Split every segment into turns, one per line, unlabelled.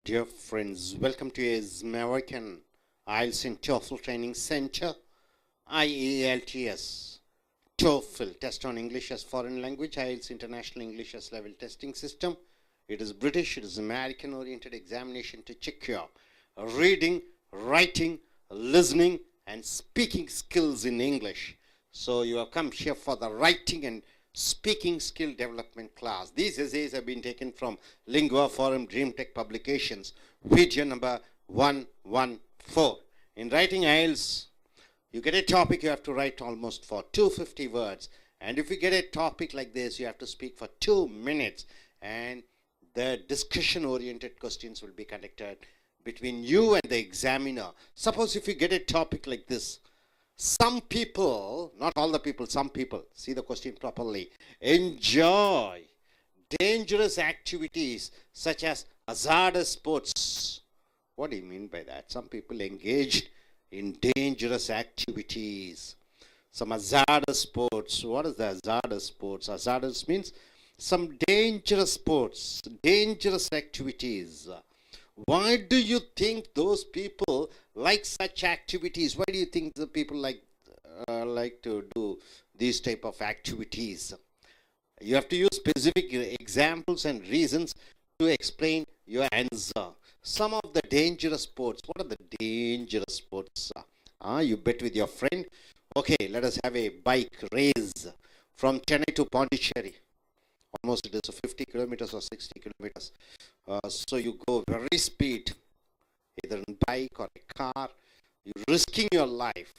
Dear friends, welcome to his American I.E.L.T.S and TOEFL Training Center, I.E.L.T.S. TOEFL, Test on English as Foreign Language, I.E.L.T.S International English as Level Testing System. It is British, it is American-oriented examination to check your reading, writing, listening, and speaking skills in English. So you have come here for the writing and speaking skill development class. These essays have been taken from Lingua Forum DreamTech Publications, video number 114. In writing I.E.L.T.S, you get a topic, you have to write almost for 250 words. And if you get a topic like this, you have to speak for 2 minutes. And the discussion-oriented questions will be conducted between you and the examiner. Suppose if you get a topic like this, some people, not all the people, some people, see the question properly, enjoy dangerous activities such as hazardous sports. What do you mean by that? Some people engaged in dangerous activities. Some hazardous sports. What is the hazardous sports? Hazardous means some dangerous sports, dangerous activities. Why do you think those people like such activities? Why do you think the people like to do these type of activities? You have to use specific examples and reasons to explain your answer. Some of the dangerous sports. What are the dangerous sports? You bet with your friend. Okay, let us have a bike race from Chennai to Pondicherry. Almost it is 50 kilometers or 60 kilometers. So you go very speed, either in bike or a car. You're risking your life.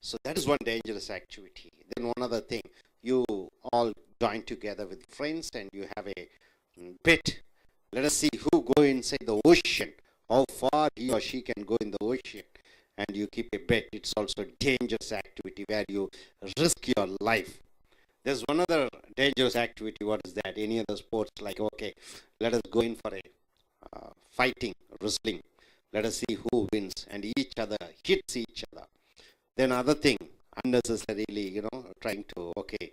So that is one dangerous activity. Then one other thing, you all join together with friends and you have a bet. Let us see who go inside the ocean, how far he or she can go in the ocean. And you keep a bet. It's also a dangerous activity where you risk your life. There's one other dangerous activity. What is that? Any other sports like, okay, let us go in for a fighting, wrestling. Let us see who wins and each other hits each other. Then other thing, unnecessarily, trying to, okay,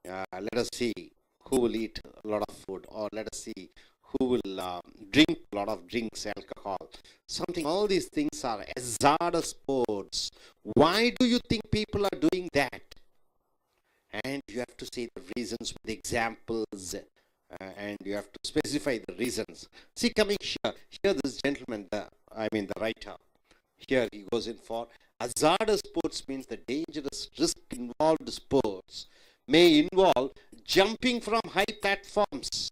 let us see who will eat a lot of food, or let us see who will drink a lot of drinks, alcohol, something. All these things are hazardous sports. Why do you think people are doing that? And you have to say the reasons with examples, and you have to specify the reasons. See, coming here this gentleman, the writer, here he goes in for hazardous sports means the dangerous risk-involved sports may involve jumping from high platforms.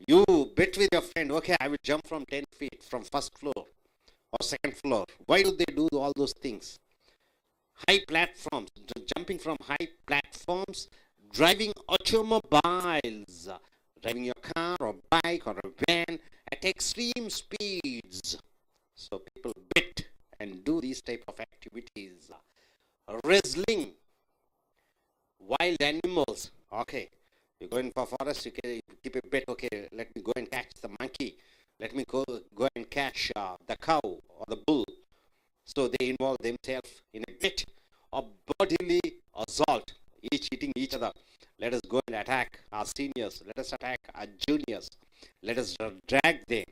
You bet with your friend, okay, I will jump from 10 feet from first floor or second floor. Why do they do all those things? High platforms, jumping from high platforms, driving automobiles, driving your car or bike or a van at extreme speeds. So people bet and do these type of activities. Wrestling, wild animals. Okay, you go in for forest, you keep a bet. Okay, let me go and catch the monkey. Let me go and catch the cow or the bull. So they involve themselves in a bit of bodily assault, each hitting each other. Let us go and attack our seniors. Let us attack our juniors. Let us drag them,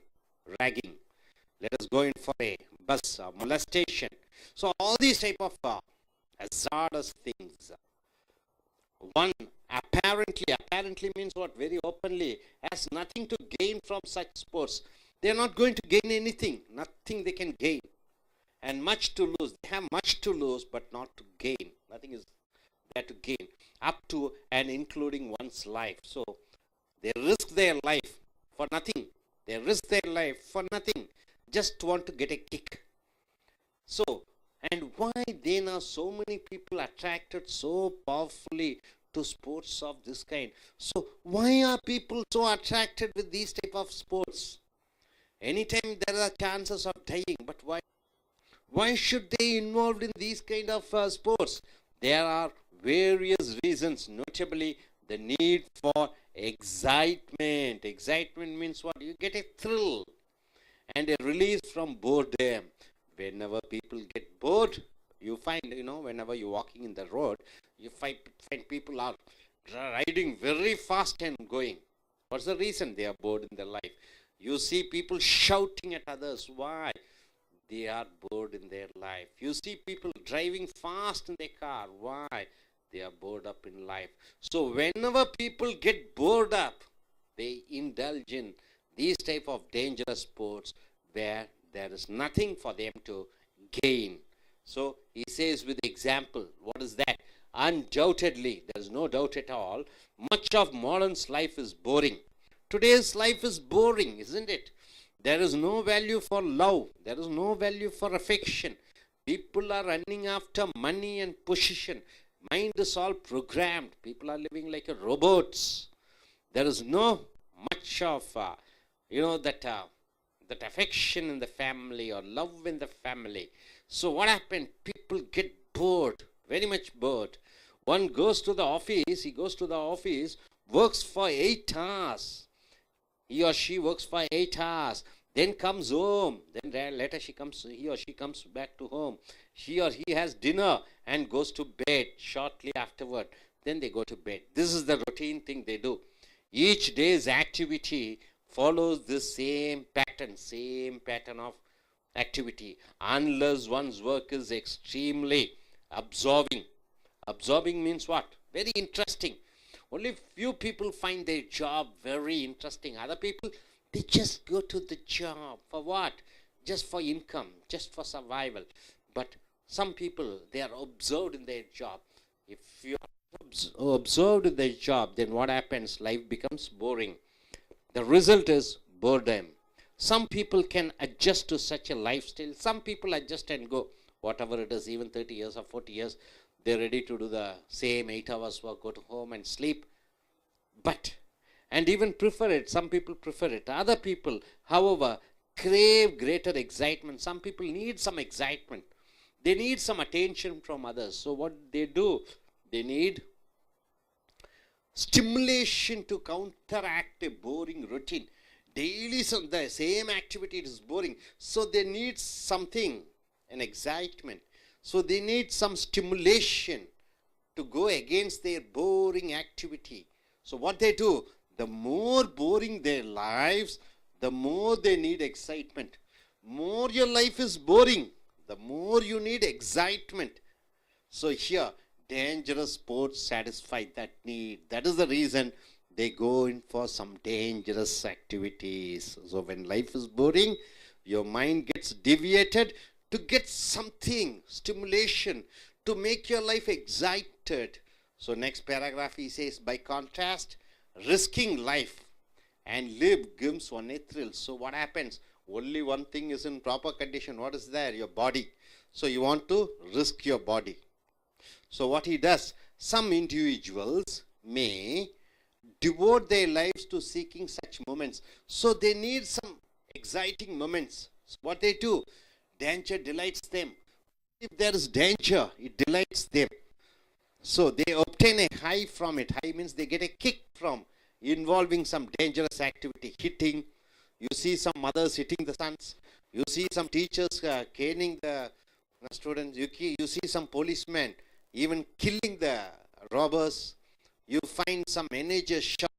ragging. Let us go in for a bus molestation. So all these type of hazardous things. One, apparently means what? Very openly, has nothing to gain from such sports. They are not going to gain anything. Nothing they can gain. And much to lose. They have much to lose, but not to gain. Nothing is there to gain, up to and including one's life. So they risk their life for nothing. They risk their life for nothing. Just want to get a kick. So, and why then are so many people attracted so powerfully to sports of this kind? So why are people so attracted with these type of sports? Anytime there are chances of dying, but why? Why should they involved in these kind of sports? There are various reasons, notably the need for excitement. Excitement means what? You get a thrill and a release from boredom. Whenever people get bored, you find, whenever you're walking in the road, you find people are riding very fast and going. What's the reason? They are bored in their life. You see people shouting at others. Why? They are bored in their life. You see people driving fast in their car. Why? They are bored up in life. So whenever people get bored up, they indulge in these type of dangerous sports where there is nothing for them to gain. So he says with example, what is that? Undoubtedly, there is no doubt at all, much of modern life is boring. Today's life is boring, isn't it? There is no value for love. There is no value for affection. People are running after money and position. Mind is all programmed. People are living like robots. There is no much of, that affection in the family or love in the family. So what happened? People get bored, very much bored. One goes to the office, he goes to the office, works for 8 hours. He or she works for 8 hours, then comes home, then later he or she comes back to home. He or he has dinner and goes to bed shortly afterward. Then they go to bed. This is the routine thing they do. Each day's activity follows the same pattern of activity, unless one's work is extremely absorbing. Absorbing means what? Very interesting. Only few people find their job very interesting. Other people, they just go to the job. For what? Just for income, just for survival. But some people, they are absorbed in their job. If you are absorbed in their job, then what happens? Life becomes boring. The result is boredom. Some people can adjust to such a lifestyle. Some people adjust and go, whatever it is, even 30 years or 40 years, they're ready to do the same 8 hours work, go to home and sleep. And even prefer it. Some people prefer it. Other people, however, crave greater excitement. Some people need some excitement. They need some attention from others. So what they do, they need stimulation to counteract a boring routine. Daily the same activity is boring. So they need something, an excitement. So they need some stimulation to go against their boring activity. So what they do, the more boring their lives, the more they need excitement. More your life is boring, the more you need excitement. So here, dangerous sports satisfy that need. That is the reason they go in for some dangerous activities. So when life is boring, your mind gets deviated to get something, stimulation, to make your life excited. So next paragraph he says, by contrast, risking life and live gives one a thrill. So what happens? Only one thing is in proper condition. What is there? Your body. So you want to risk your body. So what he does, some individuals may devote their lives to seeking such moments. So they need some exciting moments. So what they do, danger delights them. If there is danger, it delights them. So they obtain a high from it. High means they get a kick from involving some dangerous activity, hitting. You see some mothers hitting the sons. You see some teachers caning the students. You see some policemen even killing the robbers. You find some managers shouting